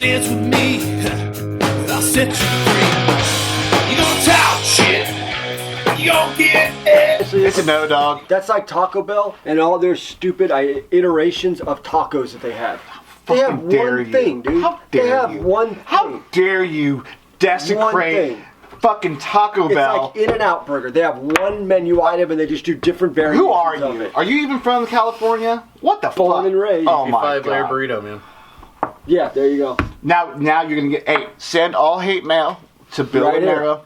Dance with me, and I'll set you free. You gonna talk shit, you gonna get it. It's a no, dog. That's like Taco Bell and all their stupid iterations of tacos that they have. They have Fucking dare one you. thing, dude. How They dare have you. one thing. How dare you desecrate thing. fucking Taco It's Bell? like In-N-Out Burger. They have one menu item and they just do different variations Who are of you? it. Are you even from California? What the Born fuck? and raised. Oh my 5-layer god. burrito, man. Yeah, there you go. Now you're gonna get. Hey, send all hate mail to Bill Right here. Romero.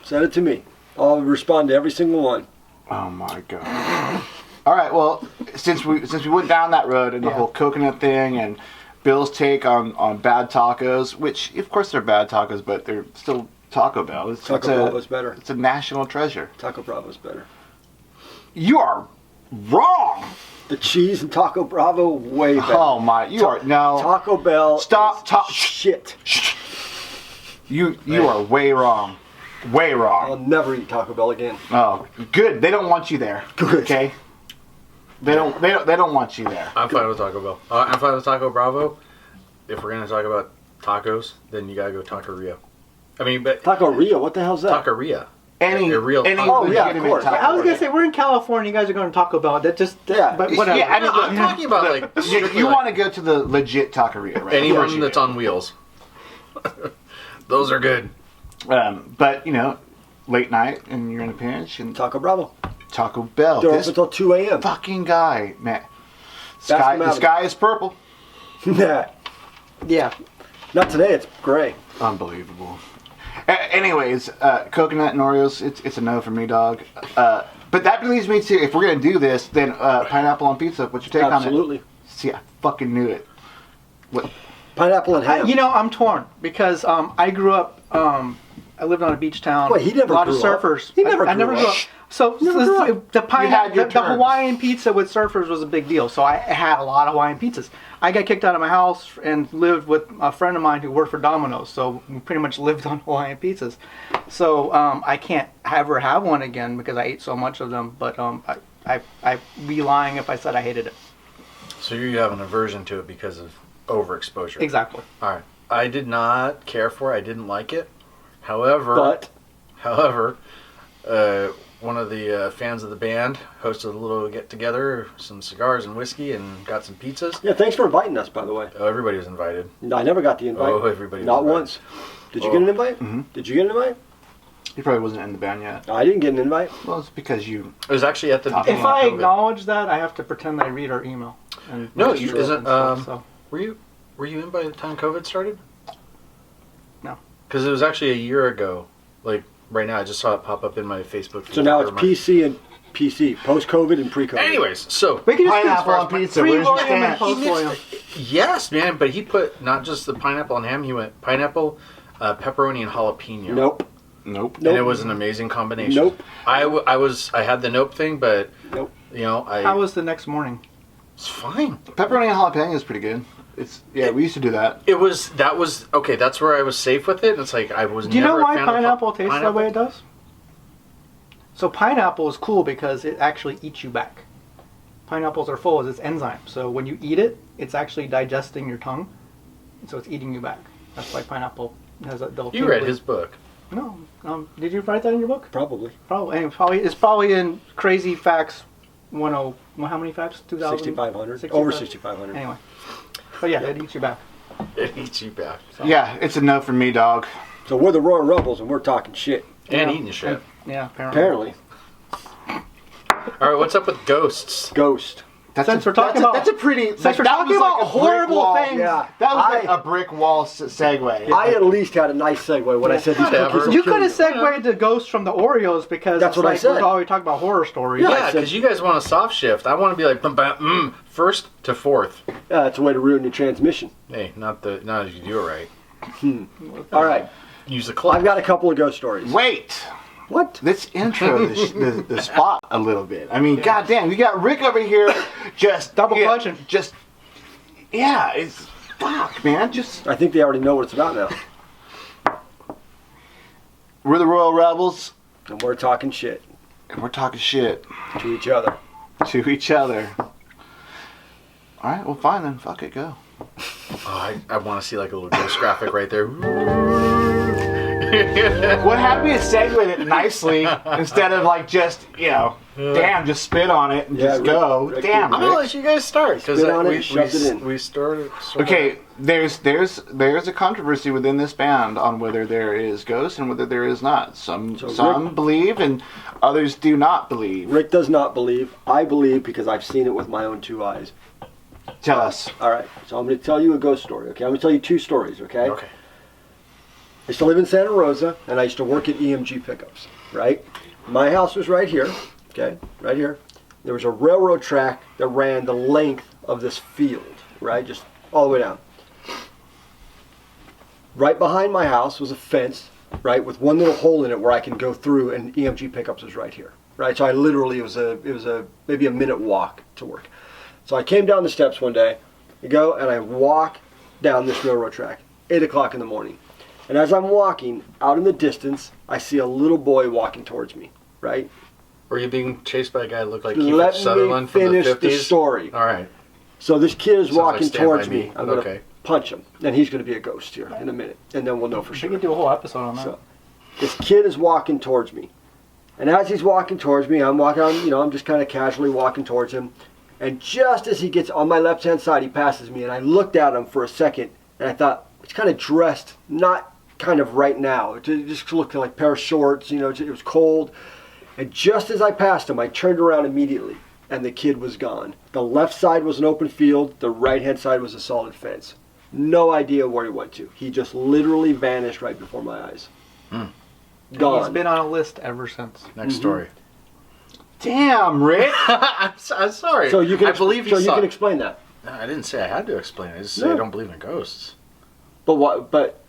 Send it to me. I'll respond to every single one. Oh my god. All right. Well, since we went down that road and the whole coconut thing and Bill's take on bad tacos, which of course they're bad tacos, but they're still Taco Bell. Taco Bravo's better. It's a national treasure. Taco Bravo's better. You are wrong. The cheese and Taco Bravo, way better. Oh my! You are no. Taco Bell. Stop. is shit. You are way wrong. Way I'll wrong. never eat Taco Bell again. Oh, good. They don't want you there. Good. Okay. They don't want you there. I'm fine with Taco Bell. I'm fine with Taco Bravo. If we're gonna talk about tacos, then you gotta go Taqueria. I mean, but Taco Rio, what the hell's that? Taqueria. Any A real any taco. Oh, yeah, of legitimate course. taco I was gonna place. say we're in California. You guys are going to Taco Bell. That just Yeah. But whatever. Yeah, I mean, No, I'm talking about like you strictly, like, want to go to the legit taqueria, right? Of course anyone you that's do. on wheels. Those are good. But late night and you're in a pinch and Taco Bravo. Taco Bell. They're open This until 2 a.m. fucking guy, man. them The out. sky is purple. Nah. yeah. Not today, it's gray. Unbelievable. Anyways, coconut and Oreos, it's a no for me, dog. But that leads me to, if we're going to do this, then pineapple on pizza. What's your take on it? Absolutely. See, I fucking knew it. What? Pineapple and ham. I'm torn because I grew up. I lived on a beach town. Wait, he never a lot of grew up. surfers. He never I grew never up. grew up. So Never grew up. the You had your the turn. Hawaiian pizza with surfers was a big deal. So I had a lot of Hawaiian pizzas. I got kicked out of my house and lived with a friend of mine who worked for Domino's. So we pretty much lived on Hawaiian pizzas. So I can't ever have one again because I ate so much of them. But I'd be lying if I said I hated it. So you have an aversion to it because of overexposure. Exactly. All right. I did not care for it. I didn't like it. However, one of the fans of the band hosted a little get-together, some cigars and whiskey, and got some pizzas. Yeah, thanks for inviting us, by the way. Oh, everybody was invited. I never got the invite. Oh, everybody was Not invited. once. Did you get an invite? Mhm. Did you get an invite? He probably wasn't in the band yet. No, I didn't get an invite. Well, it's because you... It was actually at the beginning If I of COVID. acknowledge that, I have to pretend that I read our email. And No, register you it isn't. and stuff, so. Were you in by the time COVID started? No. Because it was actually a year ago. Like right now, I just saw it pop up in my Facebook feed. So now it's Or my- PC and PC, post-COVID and pre-COVID. Anyways, so We can just Pineapple on pizza, where's your Pre-William and stance? post-William. yes, man, but he put not just the pineapple and ham. He went pineapple, pepperoni, and jalapeno. Nope. Nope. And it was an amazing combination. Nope. I had the nope thing, but Nope. How was the next morning? it's fine. Pepperoni and jalapeno is pretty good. We used to do that. That was okay. That's where I was safe with it. It's like I was. Do you know never a why fan of pineapple tastes pineapple. the way it does? So pineapple is cool because it actually eats you back. Pineapples are full of this enzyme. So when you eat it, it's actually digesting your tongue. So it's eating you back. That's why pineapple has a little You read tingly- his book. No. Did you write that in your book? Probably. Probably. And it's probably in Crazy Facts 10. How many facts? 2,000? 6,500. Over 6,500. Anyway. But yeah, it eats you back. It eats you back. Yeah, it's a no for me, dog. So we're the Royal Rebels and we're talking shit. And Yeah. eating shit. Yeah, apparently. Apparently. All right, what's up with ghosts? Ghost. Since we're talking about- that's a pretty. since we're that talking was like about a brick horrible wall. things. Yeah. That was like I- a brick wall segue. I at least had a nice segue when I said these Whatever. cookies will You kill could have segued to Ghosts from the Oreos because That's it's what I like said. we're always talking about horror stories. Yeah. I Yeah, said- because you guys want a soft shift. I want to be like first to fourth. Yeah, it's a way to ruin your transmission. Hey, not if you do it right. All right. Use the clutch. I've got a couple of ghost stories. Wait. What? Let's intro the spot a little bit. I mean, goddamn, you got Rick over here just Double clutching. Just it's fuck, man. Just I think they already know what it's about now. we're the Royal Rebels, And we're talking shit and we're talking shit to each other. to each other. All right, well, fine then. Fuck it, go. Oh, I want to see like a little ghost graphic right there. What happened to segue it nicely instead of like just, damn, just spit on it and Yeah, just go. Rick, Damn, I'm gonna Rick. let you guys start because Spit on it, shoved it in. we started. Okay, there's a controversy within this band on whether there is ghosts and whether there is not. Some Rick- believe and others do not believe. Rick does not believe. I believe because I've seen it with my own 2 eyes. Tell us. All right, so I'm going to tell you a ghost story, okay? I'm going to tell you 2 stories, okay? Okay. I used to live in Santa Rosa, and I used to work at EMG pickups, right? My house was right here, okay? Right here. There was a railroad track that ran the length of this field, right? Just all the way down. Right behind my house was a fence, right, with one little hole in it where I can go through, and EMG pickups was right here, right? So I literally, it was a maybe a minute walk to work. So I came down the steps one day, I go and I walk down this railroad track, 8 o'clock in the morning. And as I'm walking, out in the distance, I see a little boy walking towards me, right? Were you being chased by a guy that looked like Kiefer Let me Sutherland from the finish 50s? the story. All right. So this kid is Sounds like walking Stand towards By me. Me. I'm going to Okay. punch him. And he's going to be a ghost here in a minute. And then we'll know for We sure. could do a whole episode on that. So this kid is walking towards me. And as he's walking towards me, I'm walking on, I'm just kind of casually walking towards him. And just as he gets on my left-hand side, he passes me. And I looked at him for a second, and I thought, he's kind of dressed, not kind of right now. It just looked like a pair of shorts, it was cold. And just as I passed him, I turned around immediately, and the kid was gone. The left side was an open field. The right-hand side was a solid fence. No idea where he went to. He just literally vanished right before my eyes. And Gone. he's been on a list ever since. Next story. Damn, Rick. I'm sorry. So you can, I believe so he you saw can it. explain that. No, I didn't say I had to explain it. I just say No. I don't believe in ghosts. But what? But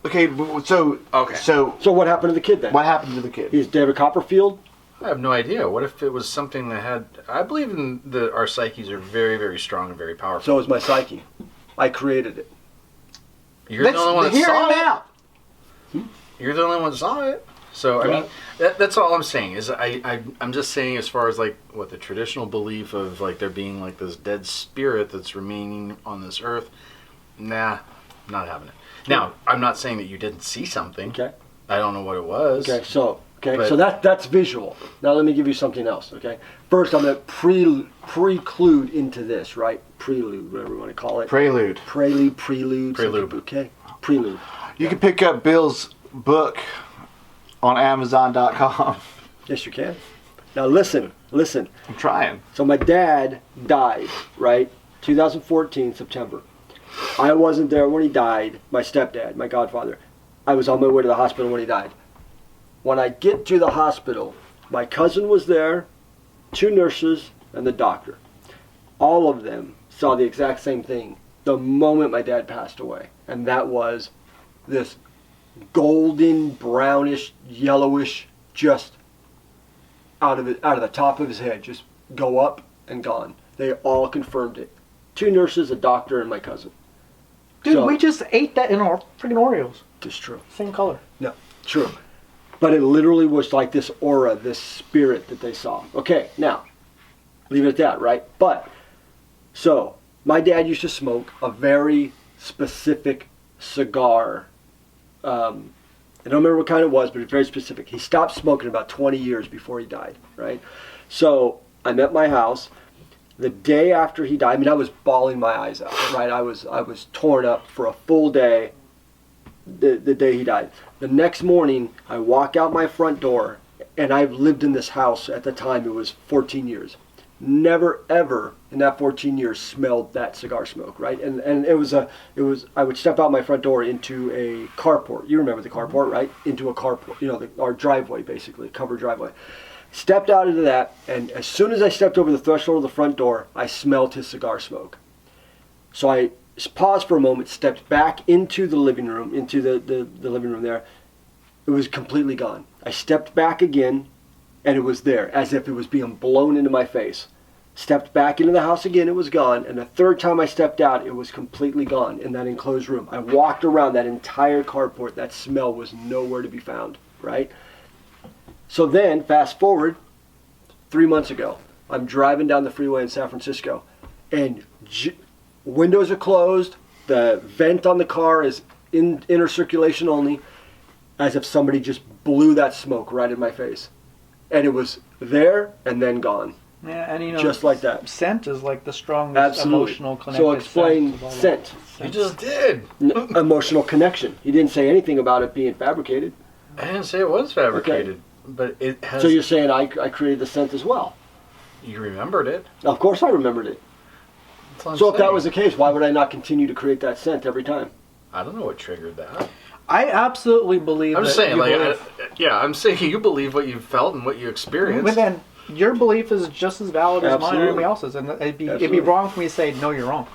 Okay, so Okay. so so what happened to the kid then? what happened to the kid? He's David Copperfield. I have no idea. What if it was something that had? I believe in our psyches are very, very strong and very powerful. So is my psyche. I created it. You're the only one that hear saw him it. out. You're the only one that saw it. So I Yeah. mean, that's all I'm saying. Is I'm just saying as far as like what the traditional belief of like there being like this dead spirit that's remaining on this earth. Nah, not having it. Now I'm not saying that you didn't see something. Okay. I don't know what it was. Okay. So But- so that's visual. Now let me give you something else. Okay. First, I'm gonna preclude into this, right? Prelude, whatever you want to call it. Prelude. Prelude. Prelude. Okay. Prelude. You can pick up Bill's book on Amazon.com. Yes, you can. Now listen. I'm trying. So my dad died, right? 2014, September. I wasn't there when he died. My stepdad, my godfather. I was on my way to the hospital when he died. When I get to the hospital, my cousin was there, 2 nurses, and the doctor. All of them saw the exact same thing the moment my dad passed away. And that was this golden, brownish, yellowish, just out of the top of his head, just go up and gone. They all confirmed it. 2 nurses, a doctor, and my cousin. Dude, So- we just ate that in our freaking Oreos. It's true. Same color. No, true. But it literally was like this aura, this spirit that they saw. Okay, now, leave it at that, right? But, so, my dad used to smoke a very specific cigar. I don't remember what kind it was, but it's very specific. He stopped smoking about 20 years before he died, right? So, I'm at my house. The day after he died, I mean, I was bawling my eyes out, right? I was torn up for a full day the day he died. The next morning, I walk out my front door, and I've lived in this house at the time, it was 14 years. Never ever in that 14 years smelled that cigar smoke, right? And it was I would step out my front door into a carport. You remember the carport, right? Into a carport, our driveway, basically, covered driveway. Stepped out into that, and as soon as I stepped over the threshold of the front door, I smelled his cigar smoke. So I paused for a moment, stepped back into the living room, into the living room there. It was completely gone. I stepped back again, and it was there, as if it was being blown into my face. Stepped back into the house again, it was gone. And the third time I stepped out, it was completely gone in that enclosed room. I walked around that entire carport. That smell was nowhere to be found, right? So then, fast forward, 3 months ago, I'm driving down the freeway in San Francisco, and windows are closed, The vent on the car is in inner circulation only, as if somebody just blew that smoke right in my face. And it was there and then gone. Yeah, and Just like that. Scent is like the strongest Absolutely. emotional connection. So explain scent. You just did. Emotional connection. He didn't say anything about it being fabricated. I didn't say it was fabricated, but it has. So you're saying I created the scent as well? You remembered it. Of course I remembered it. That's what I'm So if that saying. was the case, why would I not continue to create that scent every time? I don't know what triggered that. I absolutely believe. I'm just that saying, you like, believe- I'm saying you believe what you felt and what you experienced. But then your belief is just as valid as mine Absolutely. or anybody else's, and it'd be Absolutely. wrong for me to say no, you're wrong.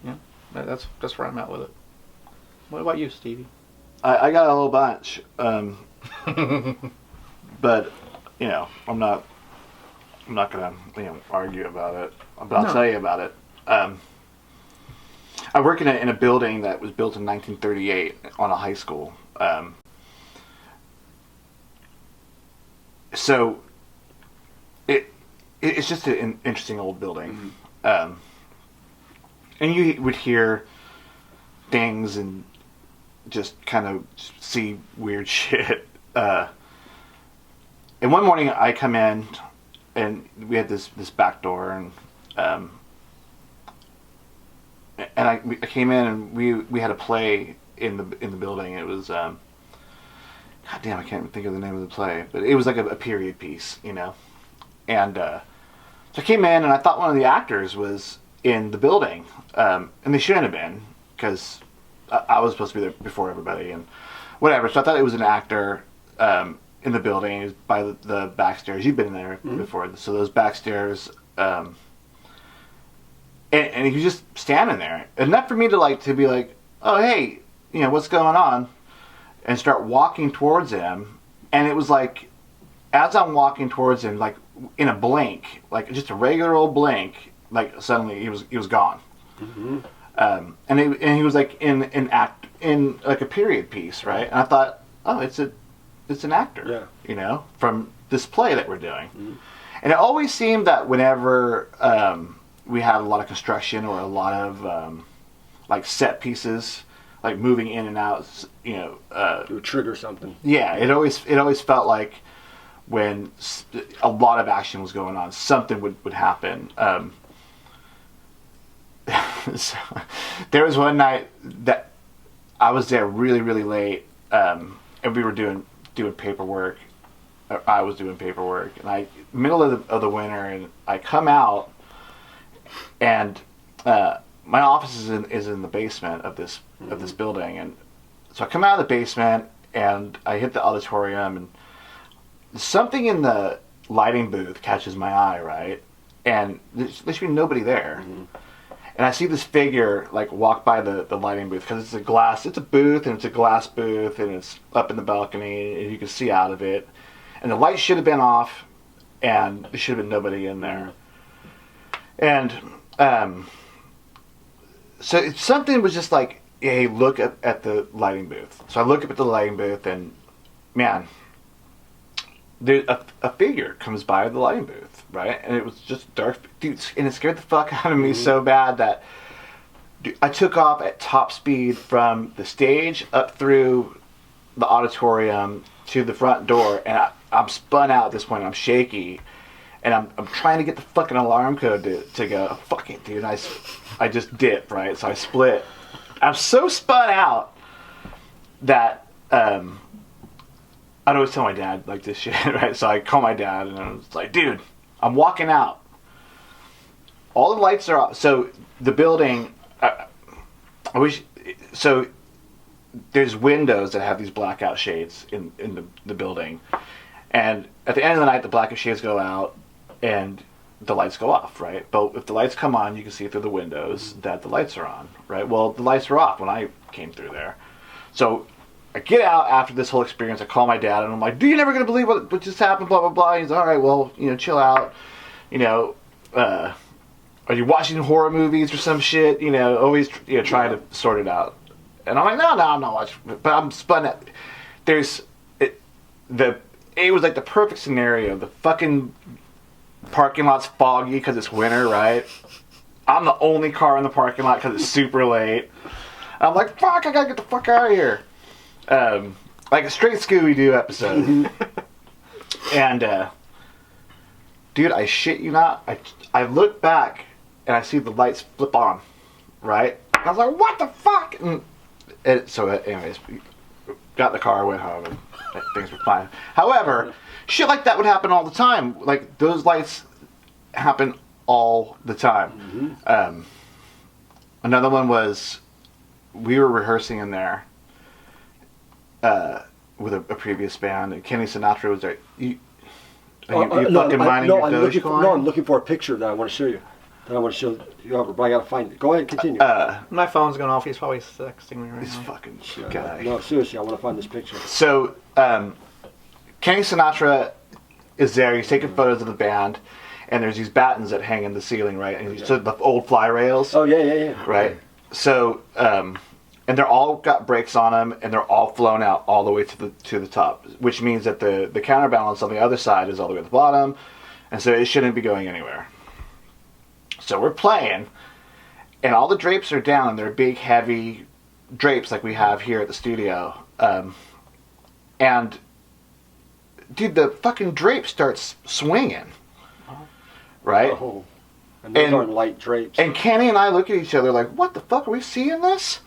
Yeah, that's where I'm at with it. What about you, Stevie? I got a whole bunch, but you know, I'm not gonna argue about it. But I'll No. tell you about it. I work in a building that was built in 1938 on a high school. So it's just an interesting old building, and you would hear things and just kind of see weird shit. And one morning I come in, and we had this back door, and I came in, and we had a play in the building. It was God damn, I can't think of the name of the play, but it was like a period piece, you know. And so I came in, and I thought one of the actors was in the building, and they shouldn't have been, because I was supposed to be there before everybody, and whatever. So I thought it was an actor in the building. It was by the back stairs. You've been in there before, so those back stairs. And he was just standing there, enough for me to be like, oh hey, you know, what's going on, and start walking towards him. And it was like, as I'm walking towards him, like in a blink, like just a regular old blink, like suddenly he was gone. And he was like in like a period piece, right? And I thought, oh, it's an actor, Yeah. you know, from this play that we're doing. And it always seemed that whenever we had a lot of construction or a lot of like set pieces, like moving in and out, you know, It would trigger something. yeah, it always felt like when a lot of action was going on, something would happen. So, there was one night that I was there really, really late, and we were doing paperwork. Or I was doing paperwork, and middle of the winter, and I come out, and my office is in the basement of this building, and so I come out of the basement, and I hit the auditorium, and something in the lighting booth catches my eye, right? And there should be nobody there. And I see this figure like walk by the lighting booth, because it's a booth, and it's a glass booth, and it's up in the balcony, and you can see out of it. And the light should have been off, and there should have been nobody in there. And so something was just like, hey, look at the lighting booth. So I look up at the lighting booth, and man, there a figure comes by the lighting booth, right? And it was just dark, dude, and it scared the fuck out of me so bad that I took off at top speed from the stage up through the auditorium to the front door, and I'm spun out at this point. I'm shaky, and I'm trying to get the fucking alarm code to go. Fuck it, dude. I just dipped, right? So I split. I'm so spun out that I'd always tell my dad like this shit, right? So I call my dad, and I was like, dude, I'm walking out. All the lights are off. So the building, I wish, so there's windows that have these blackout shades in the building. And at the end of the night, the blackout shades go out and the lights go off, right? But if the lights come on, you can see through the windows that the lights are on, right? Well, the lights were off when I came through there. So I get out after this whole experience. I call my dad, and I'm like, dude, you're never going to believe what just happened, blah, blah, blah. He's all right, well, you know, chill out. You know, are you watching horror movies or some shit? You know, always trying to sort it out. And I'm like, no, I'm not watching. But I'm spun out. It was like the perfect scenario. The fucking parking lot's foggy because it's winter, right? I'm the only car in the parking lot because it's super late. I'm like, fuck, I gotta get the fuck out of here. Like a straight Scooby-Doo episode. And, dude, I shit you not, I look back and I see the lights flip on, right? And I was like, what the fuck? So anyways, got in the car, went home, and things were fine. However, shit like that would happen all the time. Like, those lights happen all the time. Another one was, we were rehearsing in there with a previous band, and Kenny Sinatra was there. You fucking minding your Dogecoin? I'm looking for a picture that I want to show you. That I want to show you over, but I gotta find it. Go ahead and continue. My phone's going off. He's probably texting me right This now. fucking shit guy. No, seriously, I want to find this picture. So, Kenny Sinatra is there. He's taking photos of the band, and there's these battens that hang in the ceiling, right? And so the old fly rails. Oh yeah. Right. So, and they're all got brakes on them, and they're all flown out all the way to the top, which means that the counterbalance on the other side is all the way at the bottom, and so it shouldn't be going anywhere. So we're playing, and all the drapes are down. They're big, heavy drapes like we have here at the studio. And, dude, the fucking drape starts swinging. Right? Oh, and those aren't light drapes. And Kenny and I look at each other like, what the fuck? Are we seeing this?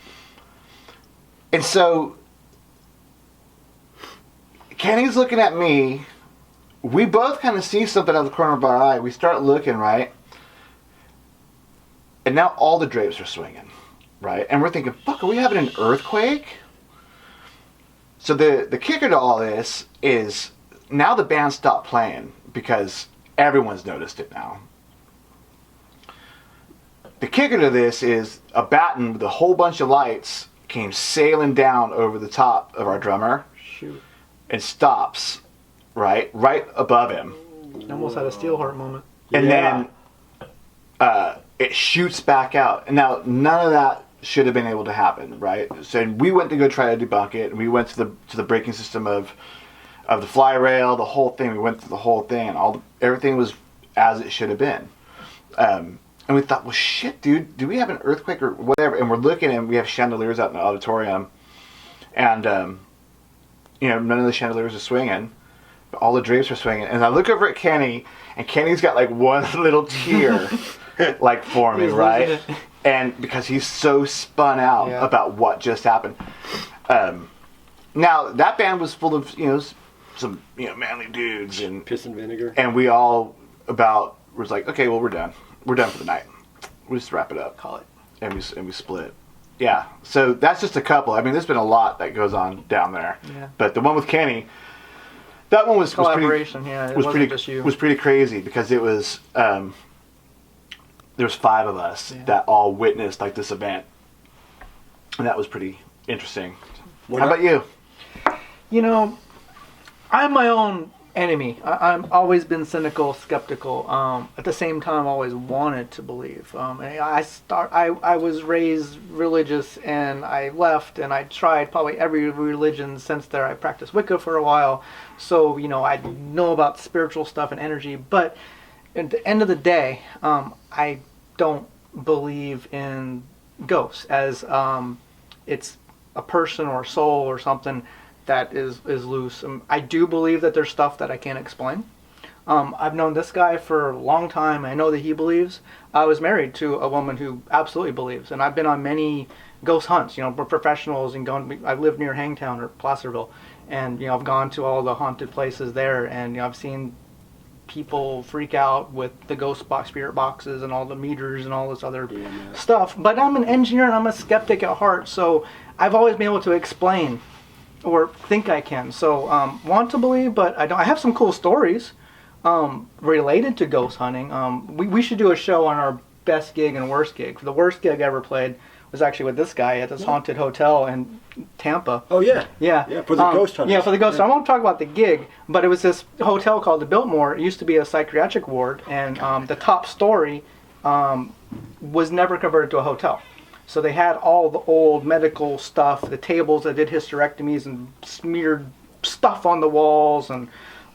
And so, Kenny's looking at me. We both kind of see something out of the corner of our eye. We start looking, right? And now all the drapes are swinging, right? And we're thinking, fuck, are we having an earthquake? So the kicker to all this is now the band stopped playing because everyone's noticed it now. The kicker to this is a batten with a whole bunch of lights came sailing down over the top of our drummer. Shoot. And stops, right above him. Almost had a Steelheart moment. And Yeah. then it shoots back out. And now, none of that should have been able to happen, right? So we went to go try to debunk it, and we went to the braking system of the fly rail, the whole thing. We went through the whole thing, and everything was as it should have been. And we thought, well, shit, dude, do we have an earthquake or whatever? And we're looking, and we have chandeliers out in the auditorium, and none of the chandeliers are swinging, but all the drapes are swinging. And I look over at Kenny, and Kenny's got like one little tear, like forming, He's right? losing it. And because he's so spun out Yeah. about what just happened. Now that band was full of some manly dudes, and Piss and vinegar. and we all was like, okay, well, we're done for the night. We just wrap it up, Call it. and we split. Yeah, so that's just a couple. I mean, there's been a lot that goes on down there. Yeah. But the one with Kenny, that one was Collaboration, pretty, yeah. It was wasn't pretty just you. was pretty crazy because it was there was 5 of us Yeah. that all witnessed like this event, and that was pretty interesting. What How about you? I'm my own enemy. I've always been cynical, skeptical. At the same time, I've always wanted to believe. I was raised religious, and I left, and I tried probably every religion since there. I practiced Wicca for a while, so I know about spiritual stuff and energy. But at the end of the day, I don't believe in ghosts as it's a person or a soul or something that is loose. I do believe that there's stuff that I can't explain. I've known this guy for a long time. I know that he believes. I was married to a woman who absolutely believes, and I've been on many ghost hunts. For professionals, and I live near Hangtown or Placerville, and I've gone to all the haunted places there, and I've seen people freak out with the ghost box, spirit boxes, and all the meters and all this other stuff. But I'm an engineer and I'm a skeptic at heart, so I've always been able to explain or think I can. So want to believe, but I don't. I have some cool stories related to ghost hunting. We should do a show on our best gig and worst gig. The worst gig I ever played was actually with this guy at this haunted hotel in Tampa. Oh yeah. Yeah. Yeah, for the ghost hunters. Yeah, for the ghost. I won't talk about the gig, but it was this hotel called the Biltmore. It used to be a psychiatric ward, and the top story was never converted to a hotel. So they had all the old medical stuff, the tables that did hysterectomies and smeared stuff on the walls, and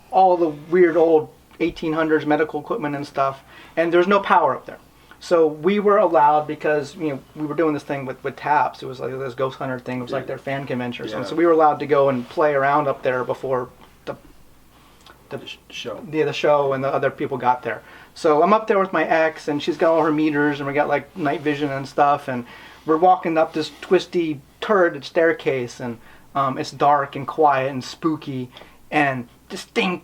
all the weird old 1800s medical equipment and stuff. And there's no power up there. So we were allowed because we were doing this thing with TAPS. It was like this Ghost Hunter thing. It was like their fan convention or something. So we were allowed to go and play around up there before the show and the other people got there. So I'm up there with my ex, and she's got all her meters, and we got like night vision and stuff, and we're walking up this twisty turreted staircase, and it's dark and quiet and spooky, and this thing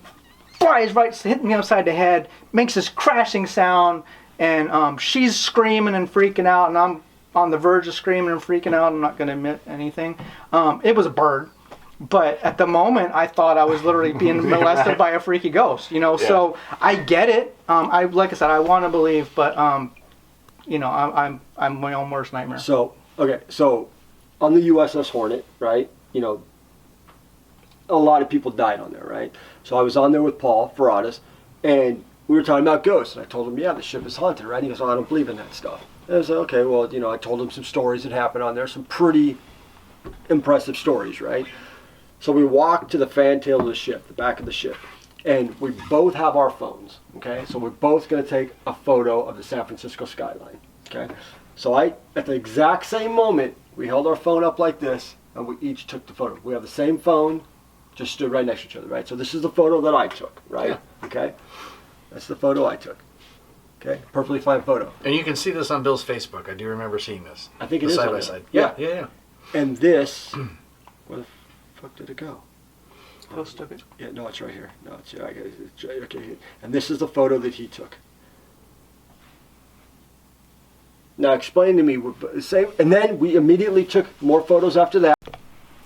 flies right, hitting me upside the head, makes this crashing sound, and she's screaming and freaking out, and I'm on the verge of screaming and freaking out. I'm not going to admit anything. It was a bird. But at the moment, I thought I was literally being molested by a freaky ghost, So I get it. Like I said, I want to believe, but I'm my own worst nightmare. So on the USS Hornet, right? A lot of people died on there, right? So I was on there with Paul Ferradas, and we were talking about ghosts, and I told him, yeah, the ship is haunted, right? And he goes, oh, I don't believe in that stuff. And I was like, okay, well, I told him some stories that happened on there, some pretty impressive stories, right? So we walk to the fantail of the ship, the back of the ship, and we both have our phones, okay? So we're both going to take a photo of the San Francisco skyline, okay? So at the exact same moment, we held our phone up like this, and we each took the photo. We have the same phone, just stood right next to each other, right? So this is the photo that I took, right? Yeah. Okay? That's the photo I took. Okay? Perfectly fine photo. And you can see this on Bill's Facebook. I do remember seeing this. I think it is side on by there. side. Yeah. Yeah. And this, where the fuck did it go? Post of it. Yeah, no, it's right here. No, it's okay. Here. And this is the photo that he took. Now explain to me, and then we immediately took more photos after that.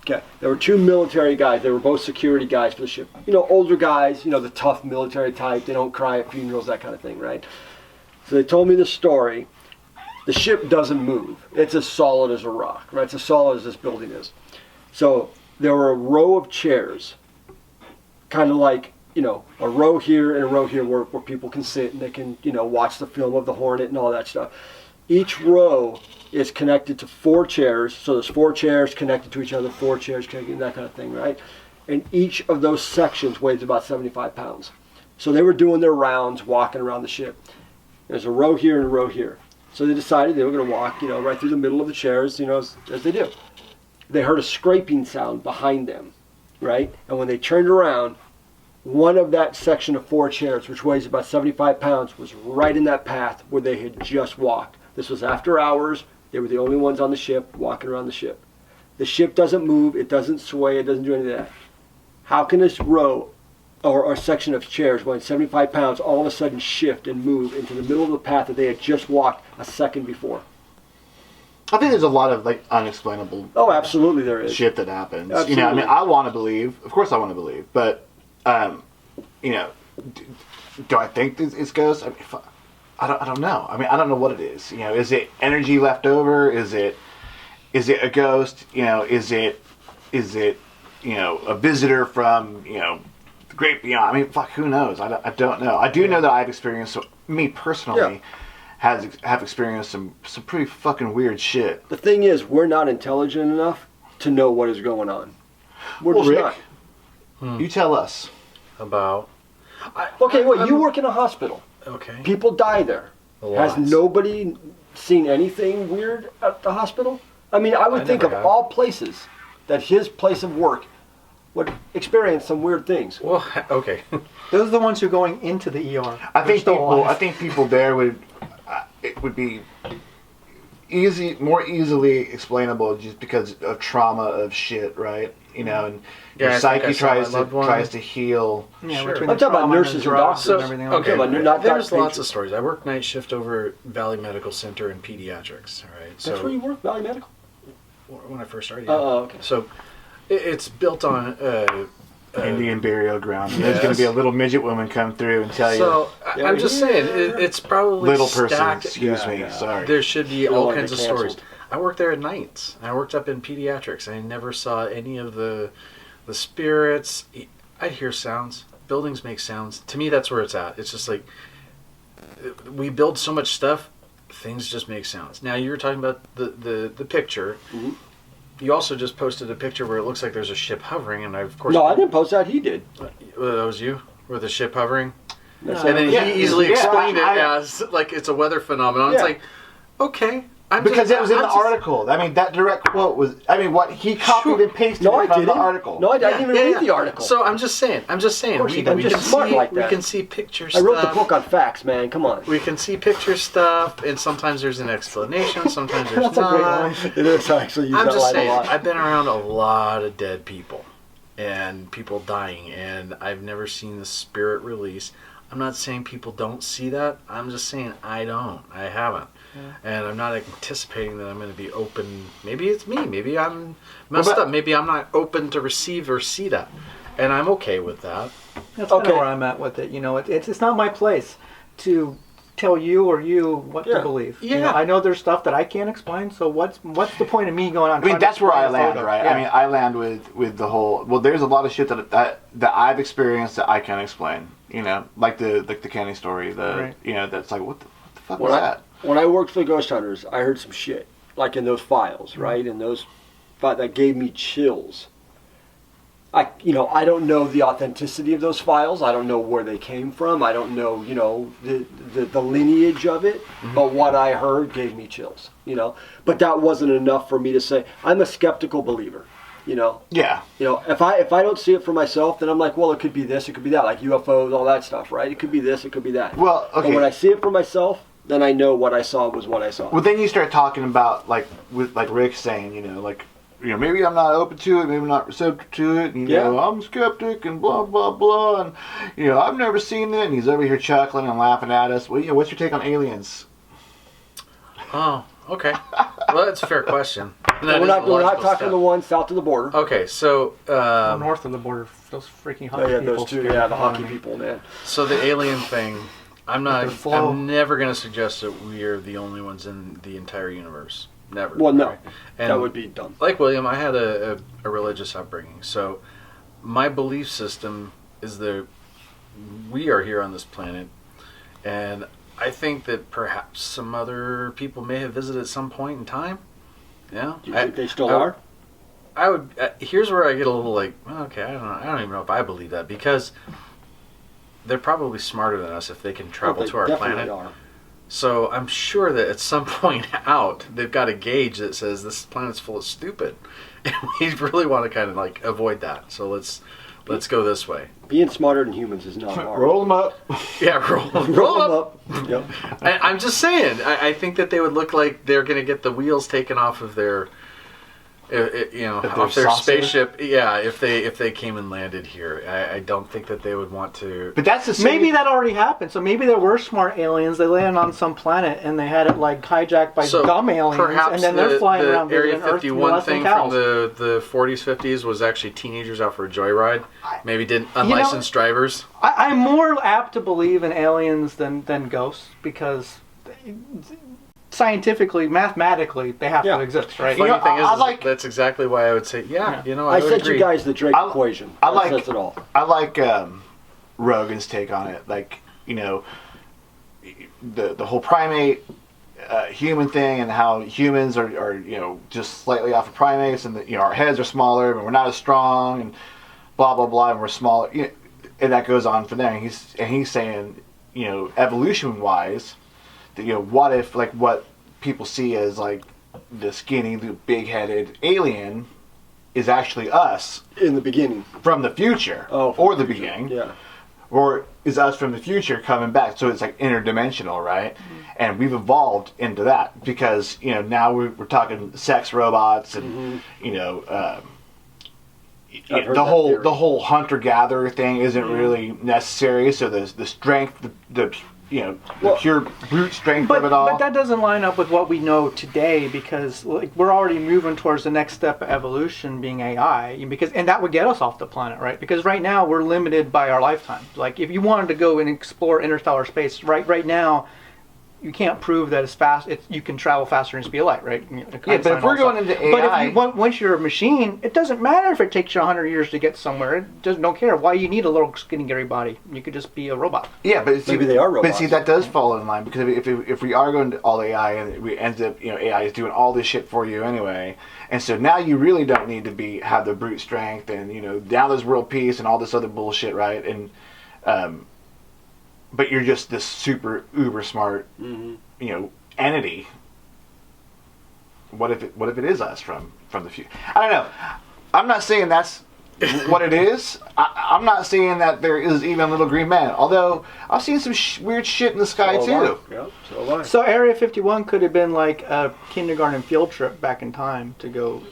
Okay, there were two military guys. They were both security guys for the ship. Older guys, the tough military type. They don't cry at funerals, that kind of thing, right? So they told me the story. The ship doesn't move. It's as solid as a rock, right? It's as solid as this building is. So there were a row of chairs, kind of like, a row here and a row here where people can sit and they can, watch the film of the Hornet and all that stuff. Each row is connected to 4 chairs, so there's 4 chairs connected to each other, 4 chairs connected, that kind of thing, right? And each of those sections weighs about 75 pounds. So they were doing their rounds, walking around the ship. There's a row here and a row here. So they decided they were going to walk, right through the middle of the chairs, as they do. They heard a scraping sound behind them, right? And when they turned around, one of that section of 4 chairs, which weighs about 75 pounds, was right in that path where they had just walked. This was after hours. They were the only ones on the ship, walking around the ship. The ship doesn't move, it doesn't sway, it doesn't do any of that. How can this row or section of chairs weighing 75 pounds all of a sudden shift and move into the middle of the path that they had just walked a second before? I think there's a lot of unexplainable absolutely there is. shit that happens. Absolutely. I want to believe. Of course I want to believe. But, do I think it's ghosts? I don't know. I don't know what it is. Is it energy left over? Is it a ghost? Is it a visitor from the great beyond? Who knows? I don't know. I do know that I've experienced, me personally, have experienced some pretty fucking weird shit. The thing is, we're not intelligent enough to know what is going on. We're just Rick, not. you tell us. About. You work in a hospital. Okay. People die there. Lots. Has nobody seen anything weird at the hospital? I would think of never have. all places that his place of work would experience some weird things. Well, okay. Those are the ones who are going into the ER. I think They're still alive. I think people there it would be more easily explainable just because of trauma of shit, right? And your psyche tries to heal. Yeah, Sure. between I'm the talking about trauma nurses and and drugs doctors. and everything else. Okay, but not there's that lots patient. of stories. I work night shift over Valley Medical Center in pediatrics. All right, so That's where you work, Valley Medical? when I first started. Okay. So it's built on Indian burial ground. There's Yes. going to be a little midget woman come through and tell you. So Yeah, I'm just saying it's probably Little person, stacked. excuse me. Yeah. Sorry. There should be don't all wanna kinds of get stories. canceled. I worked there at nights. I worked up in pediatrics. I never saw any of the spirits. I'd hear sounds. Buildings make sounds. To me, that's where it's at. It's just like we build so much stuff, things just make sounds. Now you were talking about the picture. Mm-hmm. You also just posted a picture where it looks like there's a ship hovering, and of course No, I didn't post that. He did. that was you with the ship hovering. That's And then Yeah. he easily Yeah, explained it I- as like it's a weather phenomenon. It's Yeah. like, okay. Because it was in the article. I mean, that direct quote was. I mean, what he copied Sure. and pasted No, I from didn't. the article. No, I didn't even read the article. So I'm just saying. course We, you did. we I'm can just smart see. like We that. can see picture I stuff. wrote the book on facts, man. Come on. We can see picture stuff, and sometimes there's an explanation. Sometimes there's That's a great not. line. It is actually. Use I'm that just line saying. a lot. I've been around a lot of dead people, and people dying, and I've never seen the spirit release. I'm not saying people don't see that. I'm just saying I don't. I haven't. And I'm not anticipating that I'm going to be open. Maybe it's me. Maybe I'm messed Well, but- up. Maybe I'm not open to receive or see that. And I'm okay with that. That's kind Okay. of where I'm at with it. You know, it's not my place to tell you or you what Yeah. to believe. You Yeah. know, I know there's stuff that I can't explain. So what's the point of me going on? I mean, trying to that's where I explain a land, photo? right? Yeah. I mean, I land with the whole. Well, there's a lot of shit that I've experienced that I can't explain. You know, like the Kenny story. Right. You know, that's like what the fuck When was I, that? when I worked for the Ghost Hunters, I heard some shit, like in those files, right? And those, that gave me chills. I don't know the authenticity of those files. I don't know where they came from. I don't know, the lineage of it. But what I heard gave me chills, But that wasn't enough for me to say I'm a skeptical believer, Yeah. If I don't see it for myself, then I'm like, well, it could be this, it could be that, like UFOs, all that stuff, right? It could be this, it could be that. Well, okay. But when I see it for myself, then I know what I saw was what I saw. Well, then you start talking about like Rick saying, maybe I'm not open to it, maybe I'm not receptive to it, and, Yeah. I'm a skeptic and blah blah blah, and I've never seen it, and he's over here chuckling and laughing at us. Well, what's your take on aliens? Oh, okay. Well, that's a fair question. And that we're is not a we're not logical talking step. the one south of the border. Okay, so north of the border, those freaking hockey Oh yeah, people. those two. scare Yeah, the the hell out hockey of me. people, man. so the alien thing, I'm their not. flow. I'm never going to suggest that we are the only ones in the entire universe. Never. Well, no, right? And that would be dumb. like William, I had a religious upbringing, so my belief system is that we are here on this planet, and I think that perhaps some other people may have visited at some point in time. Yeah, Do you think they still I- are? I would. Here's where I get a little like, okay, I don't know. I don't even know if I believe that because they're probably smarter than us if they can travel They to our definitely planet. are. So I'm sure that at some point out, they've got a gauge that says this planet's full of stupid, and we really want to kind of like avoid that. So let's go this way. Being smarter than humans is not hard. Roll them up. Yeah, roll Roll them up. up. Yep. I'm just saying. I think that they would look like they're going to get the wheels taken off of their, off their saucer? spaceship. Yeah, if they came and landed here, I don't think that they would want to. But that's the same. Maybe that already happened. So maybe there were smart aliens. They landed on some planet and they had it like hijacked by So dumb aliens, perhaps and then they're flying the around Area visiting Earth 51 molesting thing from cows. the 40s, 50s was actually teenagers out for a joyride. Maybe didn't know- unlicensed drivers. I'm more apt to believe in aliens than ghosts because scientifically, mathematically, they have Yeah. to exist, right? You know, Funny thing I is, like- that's exactly why I would say, yeah. I would sent agree. you guys the Drake I- equation. I That like- says it all. I like Rogan's take on it. Like, the whole primate human thing and how humans are just slightly off of primates, and that our heads are smaller and we're not as strong and blah blah blah, and we're smaller. And that goes on from there. And he's saying, evolution wise, that what if like what people see as like the skinny, the big headed alien is actually us In the beginning. from the future, Oh, or the beginning, Yeah. or is us from the future coming back. So it's like interdimensional, right? And we've evolved into that because now we're talking sex robots and I've heard the that whole theory. the whole hunter gatherer thing isn't really necessary. So the strength, the Well, pure brute strength But, of it all. but that doesn't line up with what we know today because like we're already moving towards the next step of evolution being AI and that would get us off the planet, right? Because right now we're limited by our lifetime. Like if you wanted to go and explore interstellar space right now, you can't prove that it's fast. You can travel faster than the speed of light, right? Yeah, but if we're going into but AI if once you're a machine, it doesn't matter if it takes you 100 years to get somewhere. It just don't care. Why you need a little skinny Gary body? You could just be a robot. Yeah, but see, Maybe they are But robots. see, that does fall in line because if we are going to all AI and we end up, AI is doing all this shit for you anyway, and so now you really don't need to have the brute strength and now there's world peace and all this other bullshit, right? And but you're just this super uber smart, entity. What if it is us from the future? I don't know. I'm not saying that's what it is. I'm not saying that there is even little green men. Although I've seen some weird shit in the sky too. Yeah, so have I. So Area 51 could have been like a kindergarten field trip back in time to go.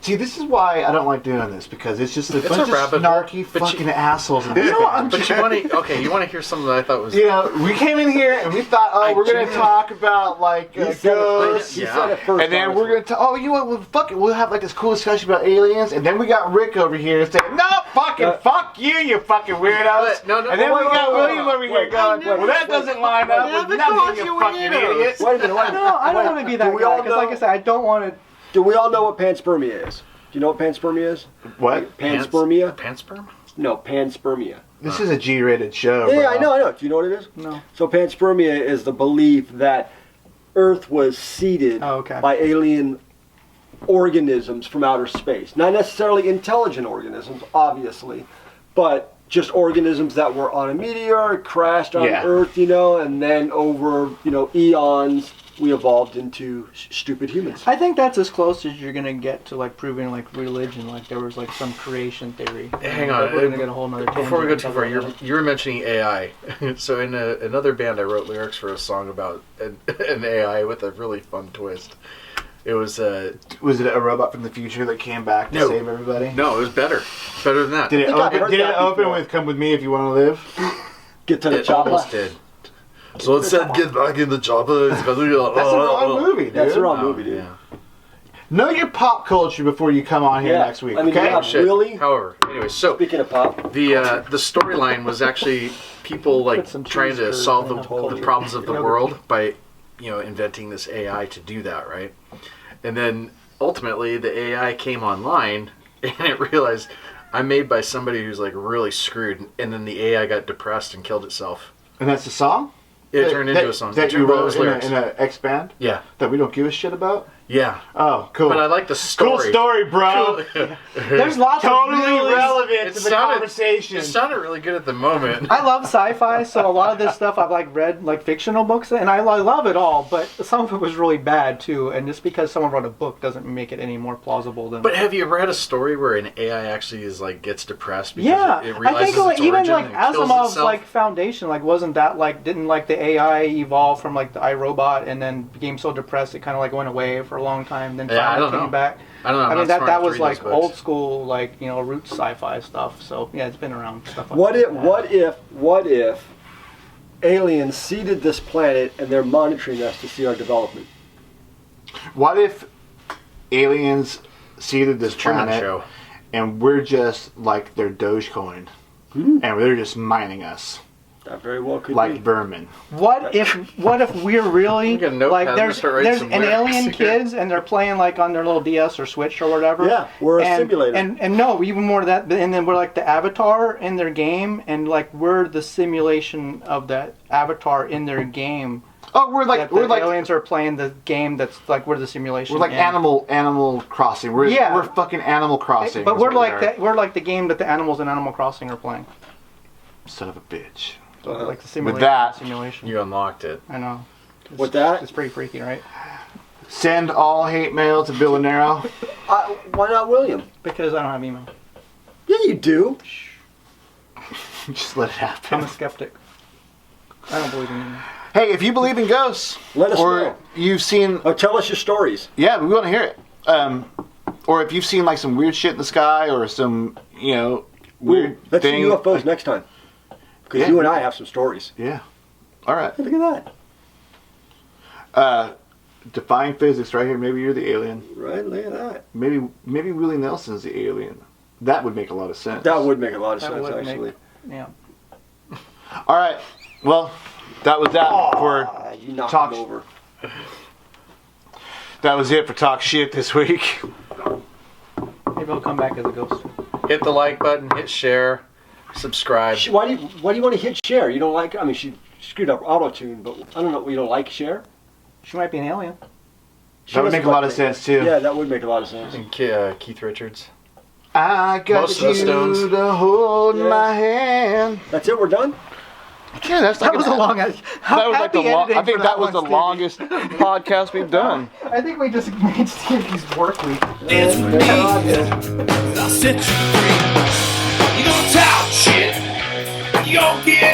See, this is why I don't like doing this, because it's just a bunch of rabbit hole, snarky fucking assholes. In this You know what, band. But you want to hear something that I thought was. We came in here and we thought, we're going to talk about like He said ghosts. it first. And then we're going to talk, we'll have like this cool discussion about aliens. And then we got Rick over here saying, no, fuck you, you fucking weirdos. No, and then we got William over here wait, going, wait, well, that doesn't line up with nothing, you fucking idiot. Wait a minute. No, I don't want to be that we guy. all Because like I said, I don't want to. Do we all know what panspermia is? Do you know what panspermia is? What? Panspermia? Pansperm? No, panspermia. This is a G-rated show, Yeah, bro. I know. Do you know what it is? No. So panspermia is the belief that Earth was seeded by alien organisms from outer space. Not necessarily intelligent organisms, obviously, but just organisms that were on a meteor, crashed on Earth, and then over, eons, we evolved into stupid humans. I think that's as close as you're gonna get to like proving like religion, like there was like some creation theory. Hang on, we're gonna get a whole nother. Before we go tangent too far, about that. you were mentioning AI. So in another band, I wrote lyrics for a song about an AI with a really fun twist. It was Was it a robot from the future that came back to save everybody? No, it was better than that. Did it I've heard open, that before. with "Come with me if you want to live"? Get to the It chopper. almost did. So it said, "Get back in the chopper." It's gonna be like, That's a wrong movie, dude. That's the wrong movie, dude. Yeah. Know your pop culture before you come on here Yeah, next week, I mean, okay? yeah. Shit. Really? However, anyway, so Speaking of pop, the storyline was actually people like Put some trying cheese to curds solve in the it. problems of the Yogurt. world by inventing this AI to do that, right? And then ultimately the AI came online and it realized I'm made by somebody who's like really screwed, and then the AI got depressed and killed itself. And that's the song? It turned into a song. That It you turned wrote those in lyrics. a X-band? Yeah, That we don't give a shit about? yeah. Oh, cool. But I like the story. Cool story, bro. There's lots Totally of really. relevant to the conversation. It sounded really good at the moment. I love sci-fi, so a lot of this stuff I've like read like fictional books, and I love it all. But some of it was really bad too, and just because someone wrote a book doesn't make it any more plausible than. But have you read a story where an AI actually is like gets depressed because Yeah, it I realizes think like its even origin like and kills Asimov's itself? like foundation like wasn't that like didn't like the AI evolve from like the iRobot and then became so depressed it kind of like went away for a long time, then Yeah, I finally don't came know. back. I don't know. I'm I mean not smart that enough to was read like those books. old school like roots sci-fi stuff. So yeah, it's been around stuff like what that. if aliens seeded this planet and they're monitoring us to see our development? What if aliens seeded this Truman planet Show. and we're just like their Dogecoin, and they're just mining us That very well could like be. vermin? What if we're really I'm gonna notepad like and there's start writing there's some an lyrics alien here. kids and they're playing like on their little DS or Switch or whatever. Yeah, we're a and, simulator. And no, even more than that. And then we're like the avatar in their game, and like we're the simulation of that avatar in their game. Oh, we're That like the aliens are playing the game that's like we're the simulation. we're like in. Animal Crossing. We're fucking Animal Crossing. But is we're what we like are. that. We're like the game that the animals in Animal Crossing are playing. Son of a bitch. So we're like the simulation. that- simulation. You unlocked it. I know. It's, With that? it's pretty freaky, right? Send all hate mail to Bill Nero. Why not William? Because I don't have email. Yeah, you do. Just let it I'm happen. a skeptic. I don't believe in email. Hey, if you believe in ghosts, Let us or know. you've seen, Oh, tell us your stories. yeah, we want to hear it. Or if you've seen like some weird shit in the sky, or some weird Let's thing. see UFOs next time. Because Yeah. you and I have some stories. Yeah. All right. Hey, look at that. Defying physics, right here. Maybe you're the alien. Right, look at that. Maybe Willie Nelson's the alien. That would make a lot of sense. That would make a lot of That sense, would actually. Yeah. All right. Well, that was that for You knocked Talk- him over. that was it for talk shit this week. Maybe I'll come back as a ghost. Hit the like button, hit share, subscribe. Why do you want to hit share? You don't like? I mean, she screwed up auto-tune, but I don't know. You don't like share? She might be an alien. She That would doesn't make a lot like of me. sense too. Yeah, that would make a lot of sense. And Keith Richards. I got Most of the you Stones. to hold Yeah. my hand. That's it. We're done. Yeah, that's like That was a long. that was like the long, I think that was the longest podcast we've done. I think we just made Stevie's work week. Dance with me, and I'll set you free. You gonna talk shit, you gonna get